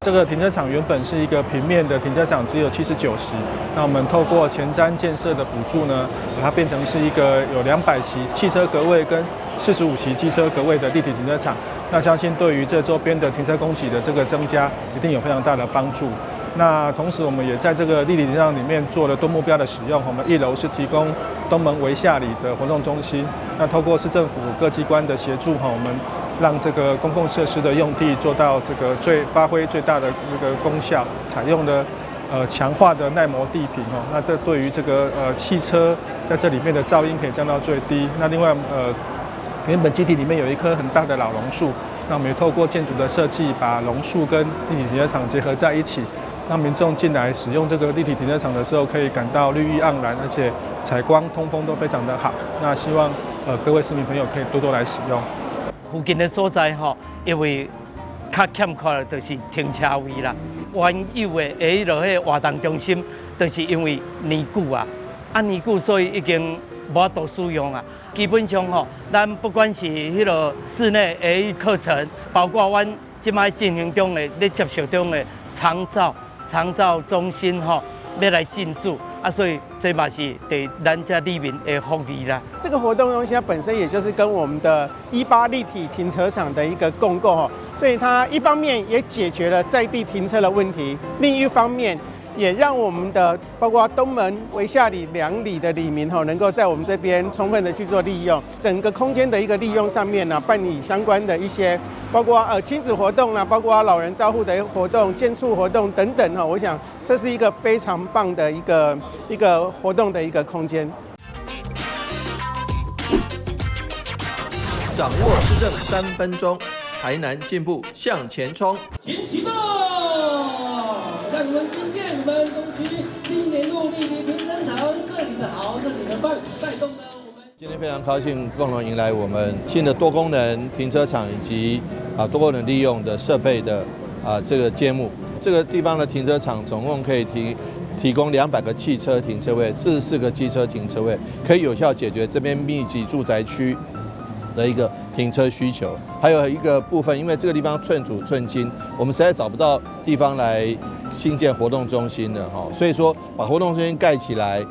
这个停车场原本是一个平面的停车场，只有70-90。那我们透过前瞻建设的补助呢，把它变成是一个有200席汽车格位跟45席机车格位的立体停车场。那相信对于这周边的停车供给的这个增加，一定有非常大的帮助。那同时，我们也在这个立体停车场里面做了多目标的使用。我们1楼是提供东门微下里的活动中心。那透过市政府各机关的协助，我们让这个公共设施的用地做到这个发挥最大的这个功效，采用了强化的耐磨地坪哦。那这对于这个汽车在这里面的噪音可以降到最低。那另外原本基地里面有一棵很大的老榕树，那我们也透过建筑的设计，把榕树跟立体停车场结合在一起。让民众进来使用这个立体停车场的时候，可以感到绿意盎然，而且采光、通风都非常的好。那希望各位市民朋友可以多多来使用。附近的所在因为较欠缺的就是停车位啦。原有的迄落迄活动中心，就是因为年久年久，所以已经无法度使用啊。基本上咱不管是迄落室内的课程，包括阮即摆进行中的、咧接受中的长照中心要来进驻所以这嘛是对咱家里民的福利啦。这个活动中心它本身也就是跟我们的18立体停车场的一个共构所以它一方面也解决了在地停车的问题，另一方面也让我们的包括东门、微下里2里的里民能够在我们这边充分的去做利用，整个空间的一个利用上面呢，办理相关的一些包括亲子活动包括老人照护的活动、健促活动等等我想这是一个非常棒的一个活动的一个空间。掌握市政3分钟，台南进步向前冲。请启动，让我们新建我们东区今年路立体停车场，这里的好，这里的棒，带动了我们。今天非常高兴，共同迎来我们新的多功能停车场以及多功能利用的设备的这个揭幕。这个地方的停车场总共可以提供200个汽车停车位，44个机车停车位，可以有效解决这边密集住宅区的一个停车需求。还有一个部分，因为这个地方寸土寸金，我们实在找不到地方来新建活动中心了所以说把活动中心盖起来，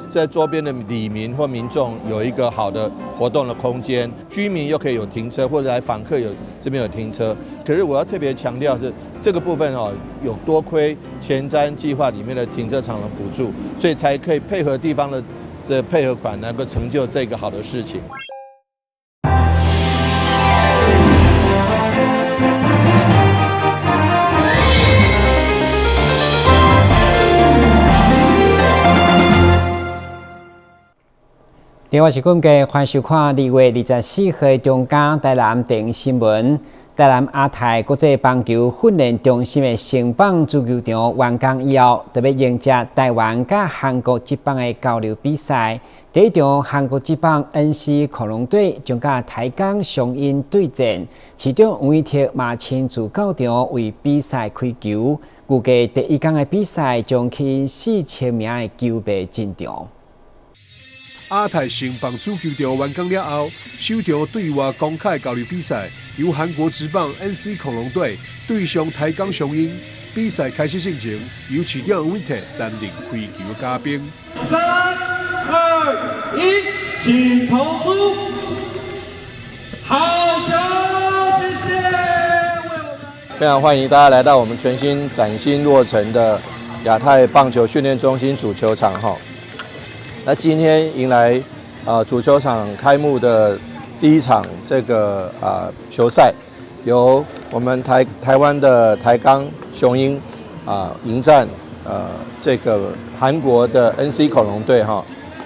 在周边的里民或民众有一个好的活动的空间，居民又可以有停车，或者来访客这边有停车。可是我要特别强调是这个部分有多亏前瞻计划里面的停车场的补助，所以才可以配合地方的这配合款，能够成就这个好的事情。另外是讲嘅，欢迎收看2月24號中間台南電影新聞。台南亞太國際棒球訓練中心嘅成棒足球場完工以後，特別迎接台灣甲韓國職棒嘅交流比賽。第一場韓國職棒 NC 恐龍隊將甲台鋼雄鷹對戰，其中黃偉霆嘛親自到場為比賽開球。預計第一天嘅比賽將起4000名嘅球迷進場。亞太成棒足球場完工了後，首場對外公開交流比賽由韓國職棒 NC 恐龍隊對上台鋼雄鷹。比賽開始進行，由市長黃偉霆擔任開球嘉賓。3、2、1，請投出！好球，謝謝！非常歡迎大家來到我們全新嶄新落成的亞太棒球訓練中心主球場那今天迎來主球場開幕的第一場這個球賽，由我們台灣的台鋼雄鷹迎戰這個韓國的 NC 恐龍隊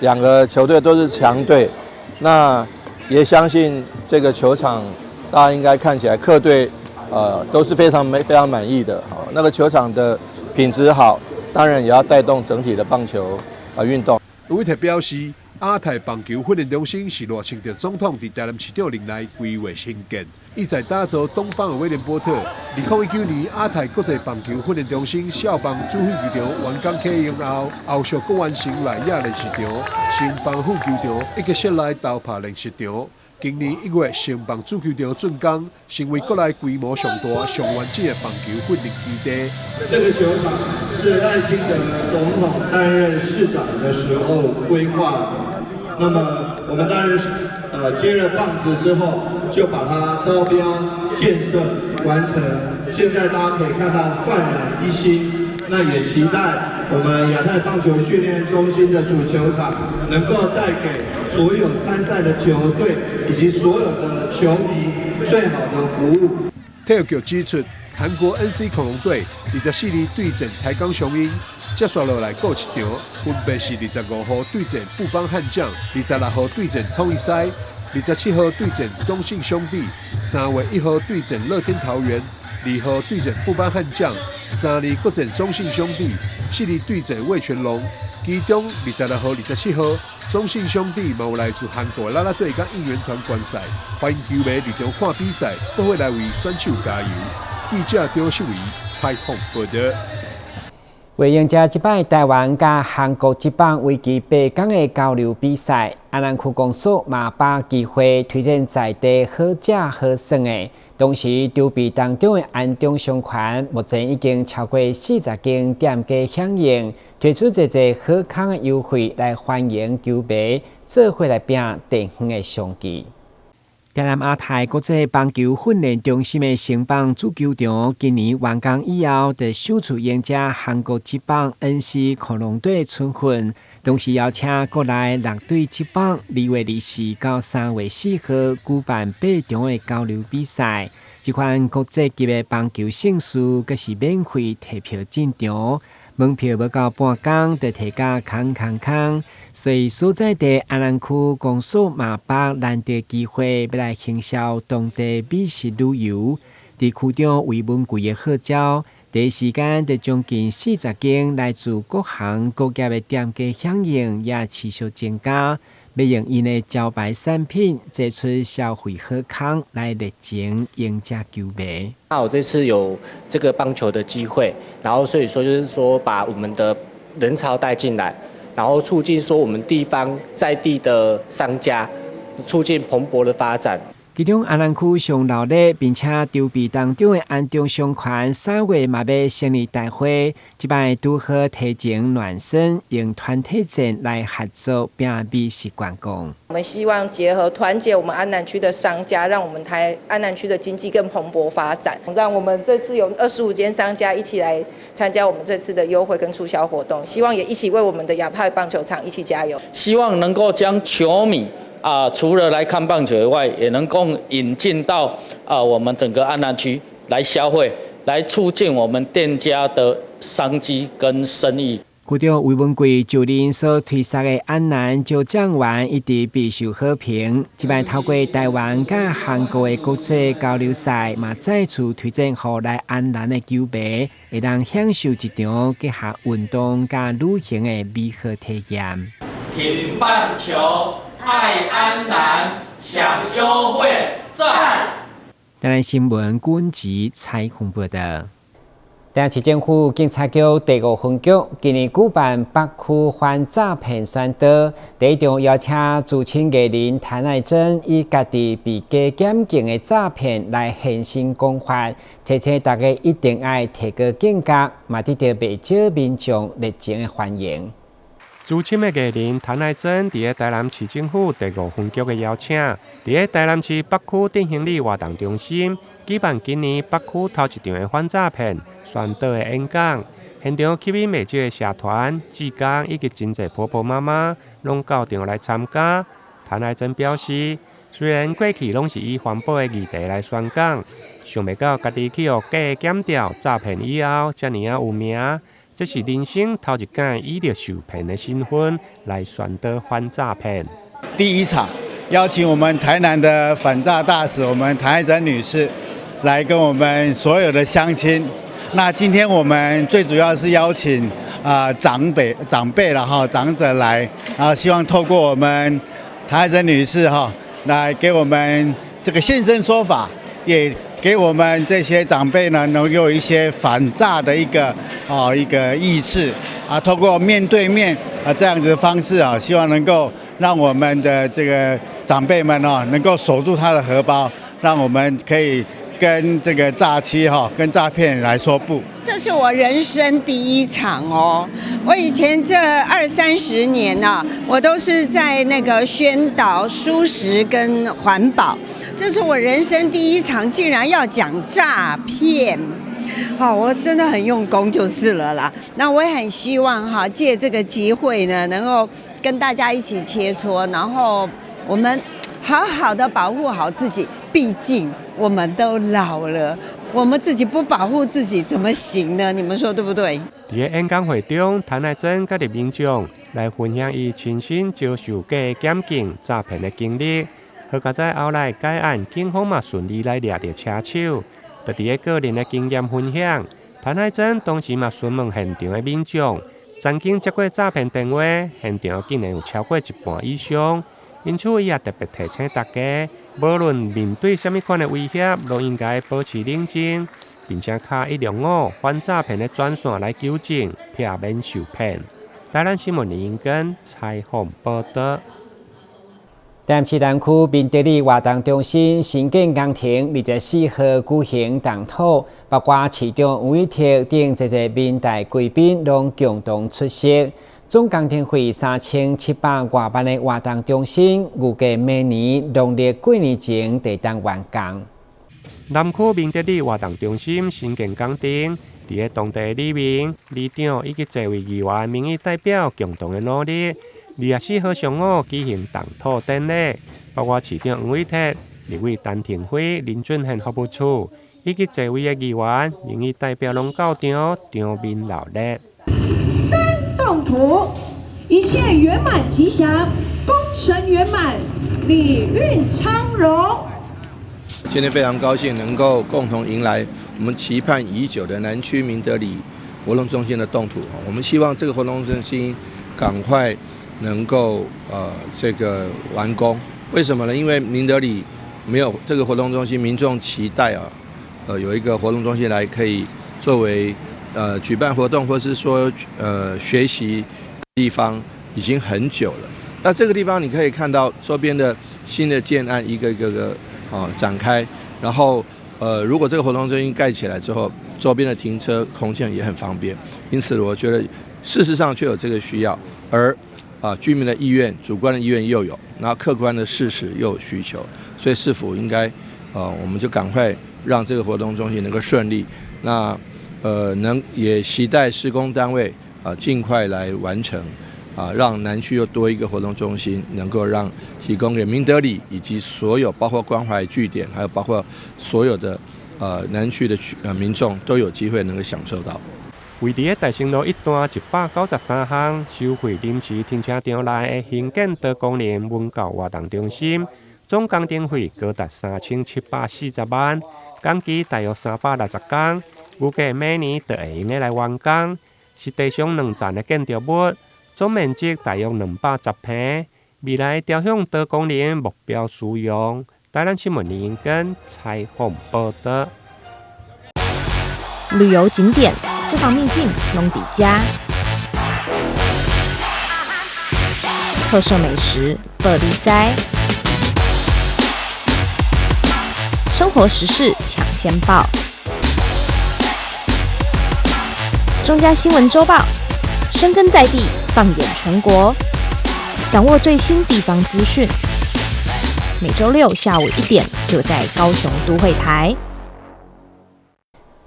兩個球隊都是強隊，那也相信這個球場大家應該看起來客隊都是非常滿意的那個球場的品質好，當然也要帶動整體的棒球運動。黃偉霆表示，亞太棒球訓練中心是賴清德總統在台南市長任內規劃興建，意在打造東方的威廉波特。2019年亞太國際棒球訓練中心小棒主會球場完工啟用後，後續佫完成內野練習場、新棒副球場以及室內投拍練習場。今年1月，城棒足球场竣工，成为国内规模上大、上完整的棒球训练基地。这个球场是赖清德总统担任市长的时候规划的。那么我们担任接了棒子之后，就把它招标建设完成。现在大家可以看到焕然一新。那也期待我们亚太棒球训练中心的主球场能够带给所有参赛的球队以及所有的球迷最好的服务。体育局指出，韩国 NC 恐龙队24日对阵台钢雄鹰，接下来各一场，分别是25号对阵富邦悍将，26号对阵统一狮，27号对阵中信兄弟，3月1号对阵乐天桃园，2号对阵富邦悍将，3日各阵中信兄弟，4日对阵味全龙。其中26号、27号，中信兄弟嘛有来自韩国啦啦队甲应援团观赛，欢迎球迷入场看比赛，做伙来为选手加油。记者张秀仪采访报道。为迎接这摆台湾甲韩国职棒为期8天的交流比赛，安南区公所嘛把机会推荐在地好食好耍的。同时，筹备当中的安中商圈，目前已经超过40间店家响应，推出一个好康的优惠来欢迎球迷做伙来拼地方的商机。台南亚太国际棒球训练中心的城棒主球场，今年完工以后，就首次迎接韩国职棒 NC 恐龙队春训，同时邀请国内6队职棒2月24到3月4号举办8场的交流比赛。这款国际级的棒球盛事，更是免费提票进场。门票不到半工，就提价空，所以所在地安南区公所嘛把难得机会，要来行销当地美食旅游。在区中为文贵的号召，第一时间就将近40间来自各行各业的店家响应，也持续增加。要用因的招牌产品，做出消费好康来热情迎接球迷。那我这次有这个棒球的机会，然后所以说就是说把我们的人潮带进来，然后促进说我们地方在地的商家，促进蓬勃的发展。其中安南区上热闹，并且筹备当中的安中商圈3月嘛要成立大会，这摆拄好提前暖身，用团体战来合作拼美食观光。我们希望结合团结我们安南区的商家，让我们安南区的经济更蓬勃发展。让我们这次有25间商家一起来参加我们这次的优惠跟促销活动，希望也一起为我们的亚太棒球场一起加油。希望能够将球迷除了来看棒球以外，也能够引进到我们整个安南区来消费，来促进我们店家的商机跟生意。区长魏文贵就任所推出的安南就酱园一直备受好评。这摆透过台湾甲韩国的国际交流赛，嘛再次推荐予来安南的球迷，会当享受一场结合运动甲旅行的美好体验。挺棒球，爱安南，享优惠，赞！台南新闻军籍采访报道。台南市政府警察局第5分局今年举办北区反诈骗宣导，第一场邀请资深艺人谭爱珍以家己被假检警的诈骗来现身讲法，提醒大家一定要提高警觉，嘛得到不少民众热情的欢迎。资深的艺人谭爱珍伫台南市政府第5分局的邀请，伫台南市北区振兴里活动中心举办今年北区头一场的反诈骗宣导的演讲，现场吸引未少的社团、志工以及真侪婆婆妈妈拢到场来参加。谭爱珍表示，虽然过去拢是以环保的议题来宣讲，想袂到家己去互假检调诈骗以后，遮尔有名。这是人生头一件以着受骗的身份来宣导反诈骗。第一场邀请我们台南的反诈大使，我们谭爱珍女士来跟我们所有的乡亲。那今天我们最主要是邀请长辈了哈，长者来，然后希望透过我们谭爱珍女士哈，来给我们这个现身说法，也给我们这些长辈呢，能够有一些反诈的一个意识透过面对面这样子的方式希望能够让我们的这个长辈们能够守住他的荷包，让我们可以跟这个诈欺跟诈骗来说不。这是我人生第一场哦！我以前这20-30年我都是在那个宣导蔬食跟环保，这是我人生第一场，竟然要讲诈骗。我真的很用功就是了啦。那我也很希望借这个机会呢，能够跟大家一起切磋，然后我们好好的保护好自己，毕竟我们都老了，我们自己不保护自己怎么行呢？你们说对不对？在演讲会中，谭乃真甲民众来分享伊亲身遭受假检警诈骗的经历，好佳在后来该案警方嘛顺利来抓到车手。就伫个人的经验分享，谭乃真当时嘛询问现场的民众，曾经接过诈骗电话，现场竟然有超过一半以上。因此，伊也特别提醒大家，无论面对什么款的威胁，都应该保持冷静，并且卡105反诈骗的专线来纠正，避免受骗。台南新闻林根采访报道。台南市南区民德里活动中心新建工程24号举行动土，包括市长吴宇霆等这些民代贵宾拢共同出席。总工程费3700多万的活动中心，预计明年农历过年前就当完工。南区民德里活动中心新建工程，伫当地里民、里长以及多位议员民意代表共同的努力。24号上午举行动土典礼，包括市长黄伟哲、立委陈廷辉、林俊宪服务处以及多位的议员、民意代表拢到场面热烈。3动土，一切圆满吉祥，工程圆满，礼运昌荣。今天非常高兴能够共同迎来我们期盼已久的南区民德里活动中心的动土。我们希望这个活动中心赶快能够这个完工。为什么呢？因为民德里没有这个活动中心，民众期待有一个活动中心来可以作为举办活动或是说学习地方已经很久了。那这个地方你可以看到周边的新的建案一个一个展开，然后如果这个活动中心盖起来之后，周边的停车空间也很方便。因此我觉得事实上却有这个需要，而居民的意愿、主观的意愿又有，然后客观的事实又有需求，所以是否应该我们就赶快让这个活动中心能够顺利，那也期待施工单位尽快来完成，让南区又多一个活动中心，能够让提供给民德里以及所有包括关怀据点，还有包括所有的南区的民众都有机会能够享受到。位伫大兴路一段193巷收费临时停车场内的新建多功能文教活动中心，总工程费高达3740万，工期大约360天，预计每年就会用来完工。是地上2层的建筑物，总面积大约210平，未来朝向多功能目标使用。台南新闻林根采访报道。旅游景点、私房秘境拢底家，特色美食乐力哉，生活时事抢先报，中嘉新闻周报，深耕在地，放眼全国，掌握最新地方资讯。每周六下午1点，就在高雄都会台。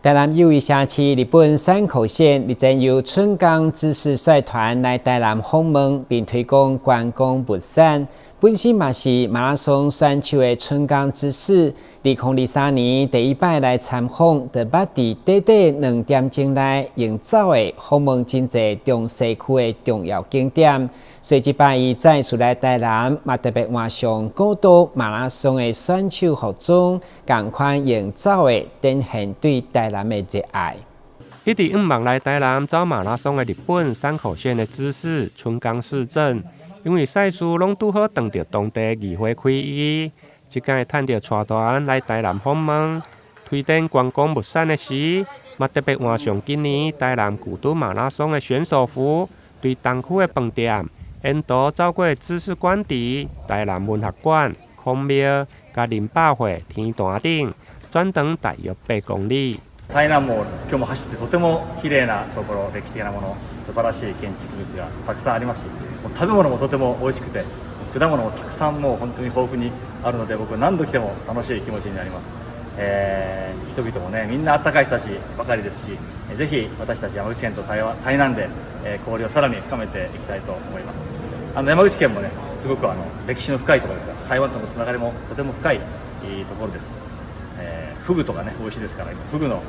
台南友谊社区日本山口县日前由春江知识率团来台南访问，并推广观光物产。本身嘛是马拉松选手的春江知识，2023年第一摆来参访，就捌伫短短2点钟内用走的访问真侪中西区的重要景点。所以这摆伊再次来台南，嘛特别换上古都马拉松的选手服装，同款用走的展现对台南的热爱。迄伫5万来台南走马拉松的日本山口县的知识春江市镇。因为赛事拢拄好当着当地议会开议，即届趁着带团来台南访问，推展观光物产的时，嘛特别换上今年台南古都马拉松的选手服，对东区的饭店沿途走过知識館池、台南文學館、孔廟、甲林百貨、天壇頂，全長大約8公里。台南も今日も走ってとても綺麗なところ、歴史的なもの、素晴らしい建築物がたくさんありますし、食べ物もとても美味しくて、果物もたくさんもう本当に豊富にあるので、僕何度来ても楽しい気持ちになります。人々もね、みんなあったかい人たちばかりですし、ぜひ私たち山口県と台南で、交流をさらに深めていきたいと思います。山口県もね、すごく歴史の深いところですが、台湾とのつながりもとても深いところです。フグとかね、美味しいですから、フグの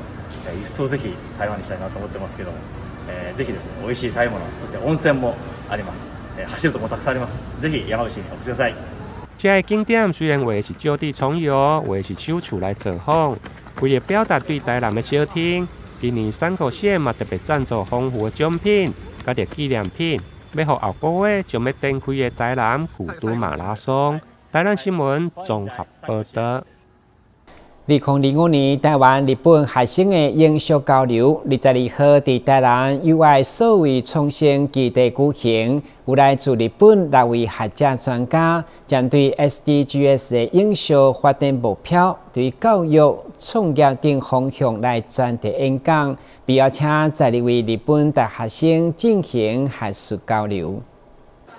輸出をぜひ台湾にしたいなと思ってますけども、ぜひですね、美味しい食べ物、そして温泉もあります。走るとこもたくさんあります。ぜひ山口にお越しください。这个景点虽然话是就地重游，话是手处来造访，为了表达对台南的小听，今年山口县嘛特别赞助丰富的奖品，甲着纪念品，要互后个月将要展开的台南古都马拉松。台南新闻综合报道。2025年台湾日本学生的英术交流，22号在台南友爱所谓创新基地举行，有来自日本6位学者专家，针对 SDGs 的英术发展目标、对教育、创业等方向来专题演讲，并邀请12位日本大学生进行学术交流。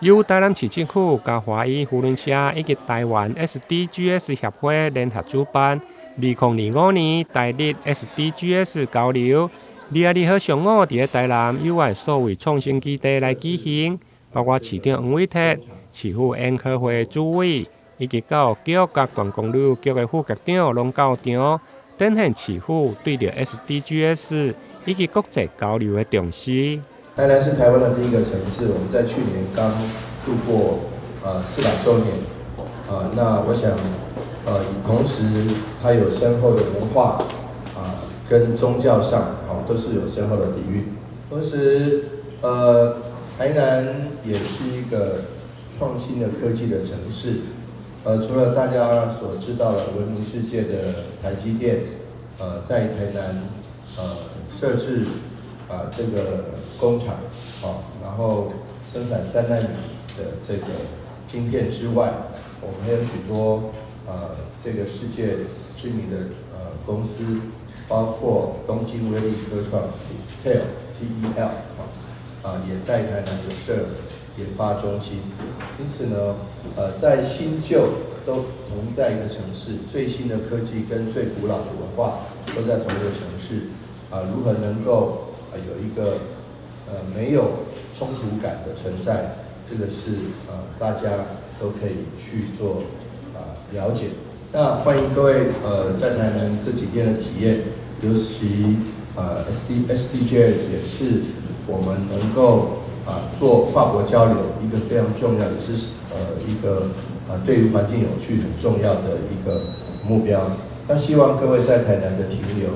由台南市政府、甲华裔扶轮社以及台湾 SDGs 协会联合主办。2025年台日 SDGs 交流，22号上午伫台南友爱所谓创新基地来举行，包括市长黄伟哲、市府研科会主委以及教育局甲观光旅游局的副局长拢到场，展现市府对着 SDGs 以及国际交流的重视。台南是台湾的第一个城市，我们在去年刚度过400周年，那我想。同时它有深厚的文化跟宗教上都是有深厚的底蕴。同时台南也是一个创新的科技的城市。除了大家所知道的闻名世界的台积电，在台南设置这个工厂，然后生产3奈米的这个晶片之外，我们还有许多。这个世界知名的公司，包括东京威力科创 TEL， 也在台南有设研发中心。因此呢，在新旧都同在一个城市，最新的科技跟最古老的文化都在同一个城市，如何能够有一个没有冲突感的存在，这个是大家都可以去做。了解，那欢迎各位在台南这几天的体验，尤其SDGs 也是我们能够做跨国交流一个非常重要的，是一个对于环境永续很重要的一个目标。那希望各位在台南的停留，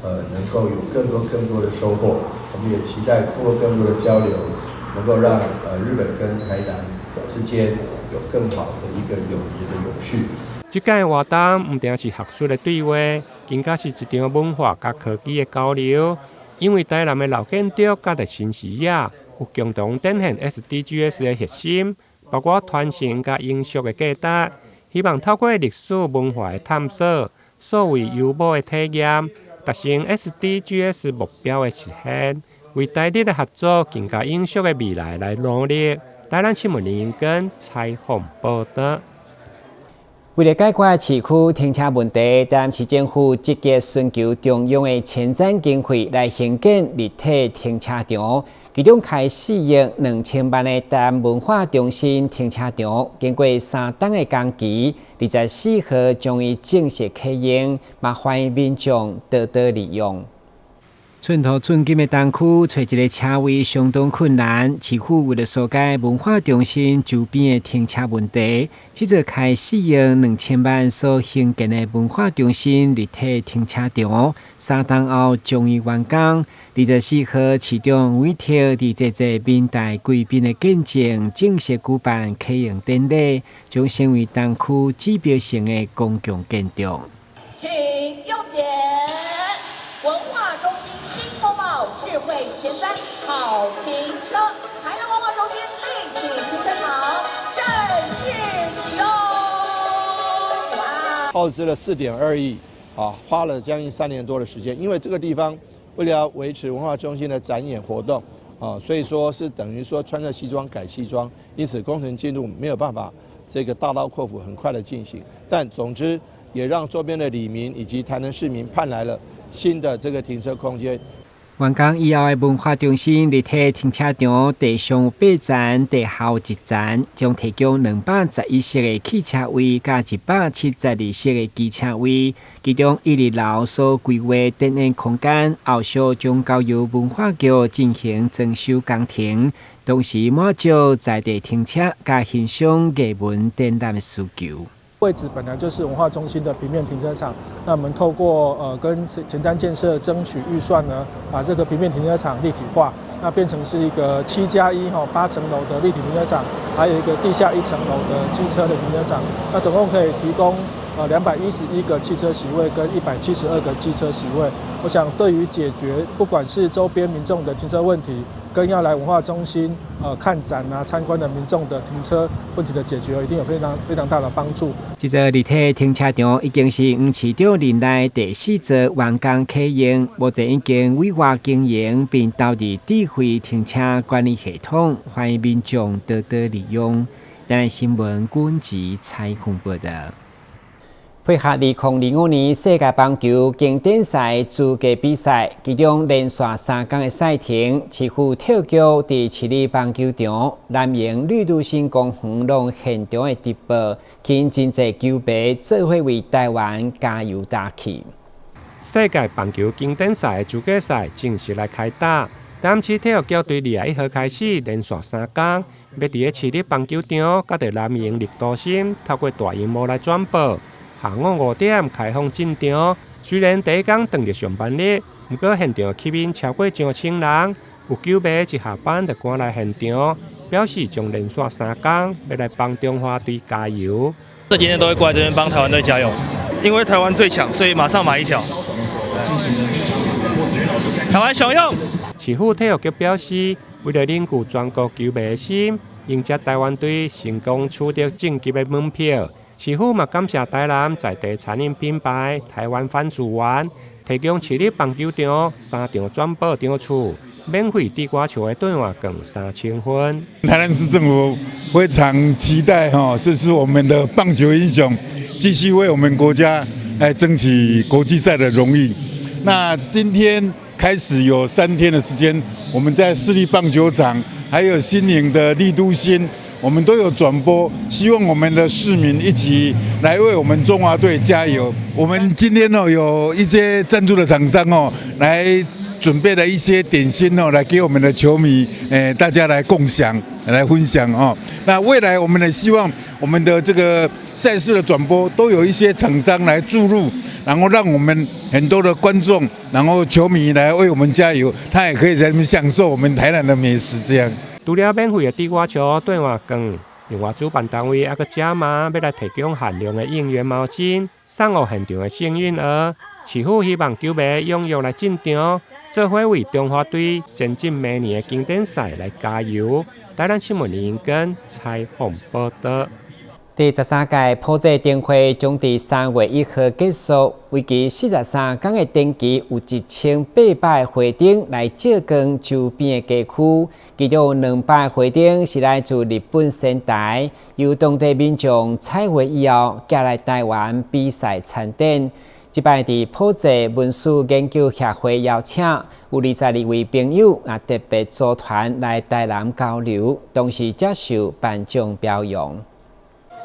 能够有更多的收获。我们也期待通过更多的交流，能够让日本跟台南之间有更好的一个友谊的永续。这届活动不但是学术的对话，更加是一场文化甲科技的交流。因为台南的老建筑甲的新视野，有共同展现 SDGs 的核心，包括传承甲英术的价值。希望透过历史文化的探索，所谓优美的体验，达成 SDGs 目标的实现，为台日的合作更加永续的未来来努力。台南新闻林英根采访报道。为了解决市区停车问题，台南市政府积极寻求中央的前瞻经费来兴建立体停车场，其中开4亿2000万的台南文化中心停车场，经过3档的工期，24号将伊正式启用，嘛欢迎民众多多利用。寸土寸金的东区，找一个车位相当困难。市府为了疏解文化中心周边的停车问题，这座开4亿2000万所兴建的文化中心立体停车场，3档后将伊完工。24号，市长委托伫这座民代贵宾的见证，正式举办启用典礼，将成为东区指标性的公共建筑。请用检文化中心新风貌，智慧前瞻好停车，台南文化中心立体停车耗资了4.2亿，花了将近3年多的时间。因为这个地方为了要维持文化中心的展演活动，所以说是等于说穿着西装改西装，因此工程进度没有办法这个大刀阔斧很快的进行。但总之也让周边的里民以及台南市民盼来了新的这个停车空间。完工以后的文化中心立体停车场地上8站，地下1站，将提供211席的汽车位，加172席的机车位。其中1、2楼所规划展演空间，后续将交由文化局进行装修工程，同时满足在地停车加欣赏艺文展览的需求。位置本来就是文化中心的平面停车场，那我们透过跟前瞻建设争取预算呢，把这个平面停车场立体化，那变成是一个7+1 8层楼的立体停车场，还有一个地下1层楼的机车的停车场，那总共可以提供211个汽车席位跟172个机车席位。我想对于解决不管是周边民众的停车问题，跟要来文化中心看展参观的民众的停车问题的解决，一定有非常大的帮助。这座立体停车场已经是黄市长任内第4座完工启用，目前已经委外经营，并导入智慧停车管理系统，欢迎民众多多利用。台南新闻阮吉采访报道。配合2025年世界棒球经典赛资格比赛，其中连续3天的赛程，市府体育局伫市立棒球场、南营绿都新公园拢现场的直播，请真侪球迷做伙为台湾加油打气。世界棒球经典赛的资格赛正式来开打，台南市体育局对21号开始连续3天，要伫市立棒球场甲伫南营绿都新透过大荧幕来转播。下午5点开放进场，虽然第一天当日上班日，不过现场吸引超过2000人，有球迷一下班就赶来现场，表示将连续3天要来帮中华队加油。这几天都会过来这边帮台湾队加油，因为台湾最强，所以马上买一条。台湾雄勇！市府体育局表示，为了凝聚全国球迷的心，迎接台湾队成功取得晋级的门票。市府嘛感谢台南在地餐饮品牌台湾番薯丸，提供市立棒球场3场转播场次，免费地瓜球的兑换更3000分。台南市政府非常期待这是我们的棒球英雄继续为我们国家来争取国际赛的荣誉。那今天开始有3天的时间，我们在市立棒球场还有新营的丽都新，我们都有转播，希望我们的市民一起来为我们中华队加油。我们今天有一些赞助的厂商来准备了一些点心来给我们的球迷，大家来共享、来分享那未来我们也希望我们的这个赛事的转播都有一些厂商来注入，然后让我们很多的观众，然后球迷来为我们加油，他也可以在那边享受我们台南的美食这样。除了免费的地瓜球兑换券，另外主办单位还佫加码，要来提供限量的应援毛巾，送予现场的幸运儿。市府希望球迷踊跃来进场，做伙为中华队前进明年的经典赛来加油。台南新闻林根采访报道。第13届普济灯会将伫3月1号结束，为期43天的灯期有1800花灯来照光周边的街区，其中200花灯是来自日本仙台，由当地民众采回以后寄来台湾比赛参展。这摆伫普济文史研究协会邀请有22位朋友特别组团来台南交流，同时接受颁奖表扬。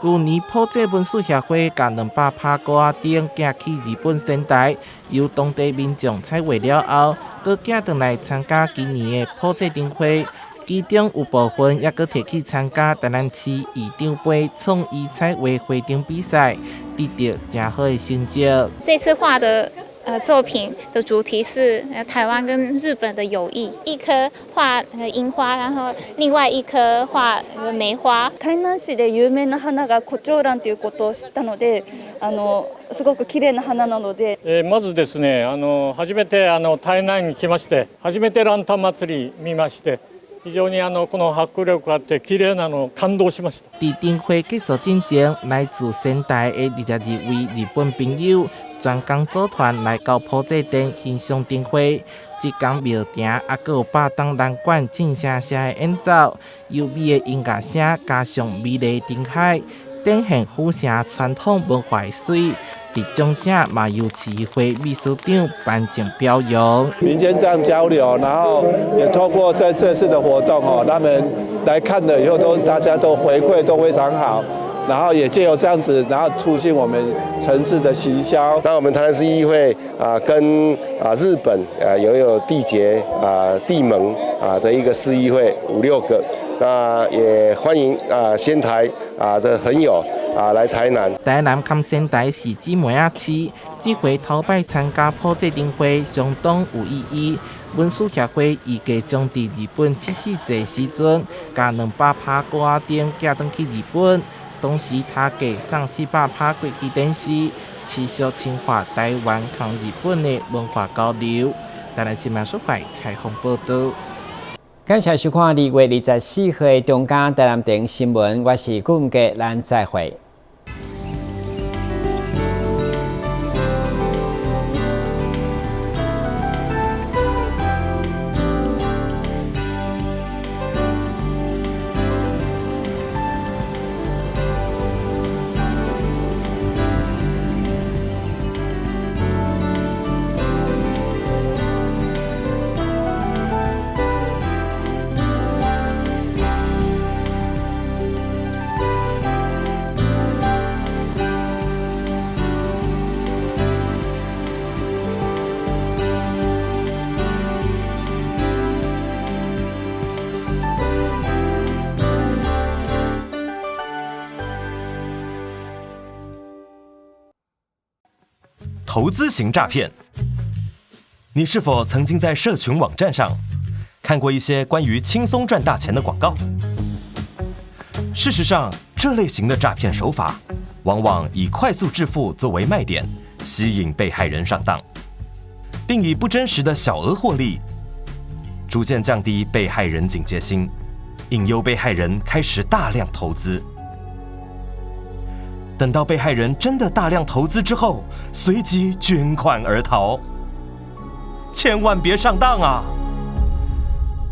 去年普济文史协会甲200拍歌灯寄去日本仙台，由当地民众采回了后，搁寄回来参加今年的普济灯会。其中有部分也搁摕去参加台南市议长杯创意彩绘花灯比赛，得到真好的成绩。这次画的作品的主题是台湾跟日本的友谊，一颗画樱花，然后另外一颗画梅花。台南市で有名な花が胡蝶蘭ということを知ったので、すごく綺麗な花なので。まずですね、初めて台南に来まして、初めてランタン祭り見まして。非常にこの迫力があって綺麗なの感動しました。伫灯会结束之前，来自仙台的22位日本朋友专工组团来到普济殿欣赏灯会。即天庙埕也阁有8档蓝管静声声的演奏，优美的音乐声加上美丽的灯海，展现府城传统文化的水。伫中正嘛由市议会秘书长颁奖表扬，民间这样交流，然后也透过在这次的活动他们来看了以后大家都回馈都非常好。然后也藉由这样子，然后促进我们城市的行销。那我们台南市议会跟日本有缔结地盟的一个市议会5、6个，那也欢迎仙台的朋友来台南。台南和仙台是姊妹仔市，这回头摆参加普济灯会相当有意义。文史协会预计将伫日本7世纪时阵，甲200趴歌仔灯寄转去日本。同时，他给上400趴国际电视，持续深化台湾和日本的文化交流。台南新闻所在采访报道。感谢收看2月24号的中间台南电新闻，我是顾文杰，咱再会。投资型诈骗，你是否曾经在社群网站上看过一些关于轻松赚大钱的广告？事实上，这类型的诈骗手法往往以快速致富作为卖点，吸引被害人上当，并以不真实的小额获利，逐渐降低被害人警戒心，引诱被害人开始大量投资。等到被害人真的大量投资之后，随即捐款而逃。千万别上当啊！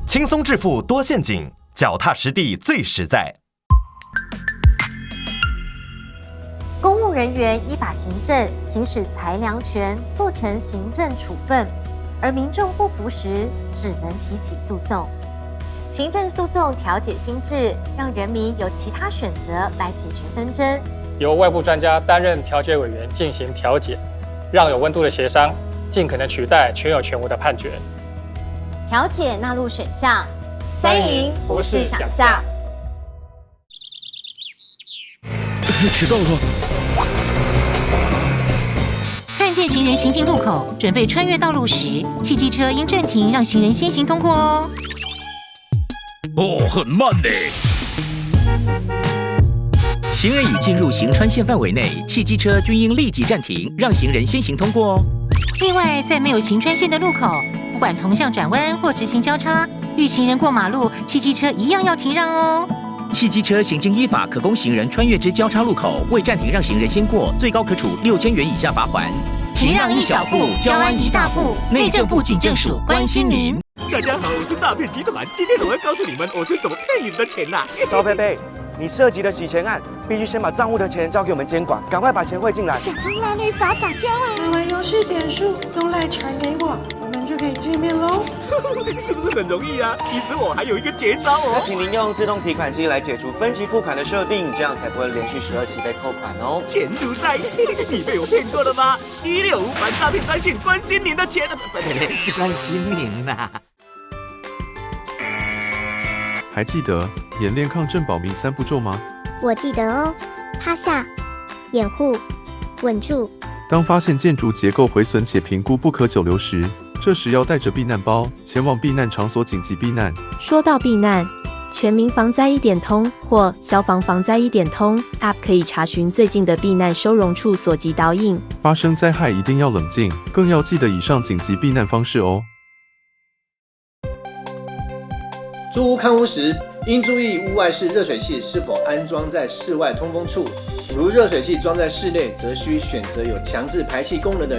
轻松致富多陷阱，脚踏实地最实在。公务人员依法行政，行使裁量权，做成行政处分，而民众不服时，只能提起诉讼。行政诉讼调解新制，让人民有其他选择来解决纷争。由外部专家担任调解委员进行调解，让有温度的协商尽可能取代全有全无的判决。调解纳入选项，3赢不是想象。迟到了。看见行人行进路口，准备穿越道路时，汽机车应暂停，让行人先行通过哦。很慢呢。行人已进入行穿线范围内，汽机车均应立即暂停，让行人先行通过哦。另外，在没有行穿线的路口，不管同向转弯或直行交叉，遇行人过马路，汽机车一样要停让哦。汽机车行经依法可供行人穿越之交叉路口，未暂停让行人先过，最高可处6000元以下罚锾。停让一小步，交安一大步。内政部警政署关心您。大家好，我是诈骗集团，今天我会告诉你们我是怎么骗你们的钱呐。高佩佩，你涉及的洗钱案，必须先把账户的钱交给我们监管，赶快把钱汇进来。假装拉力撒娇啊！买完游戏点数，用赖传给我，我们就可以见面喽。是不是很容易啊？其实我还有一个绝招哦。那请您用自动提款机来解除分期付款的设定，这样才不会连续12期被扣款哦。钱如在，你被我骗过了吗？165反诈骗专线，关心您的钱，不，是关心您呐。还记得演练抗震保密3步骤吗？我记得哦，趴下、掩护、稳住。当发现建筑结构毁损且评估不可久留时，这时要带着避难包前往避难场所紧急避难。说到避难，全民防灾1点通或消防防灾1点通 App 可以查询最近的避难收容处所及导引。发生灾害一定要冷静，更要记得以上紧急避难方式哦。租屋看屋时，应注意屋外式热水器是否安装在室外通风处。如热水器装在室内，则需选择有强制排气功能的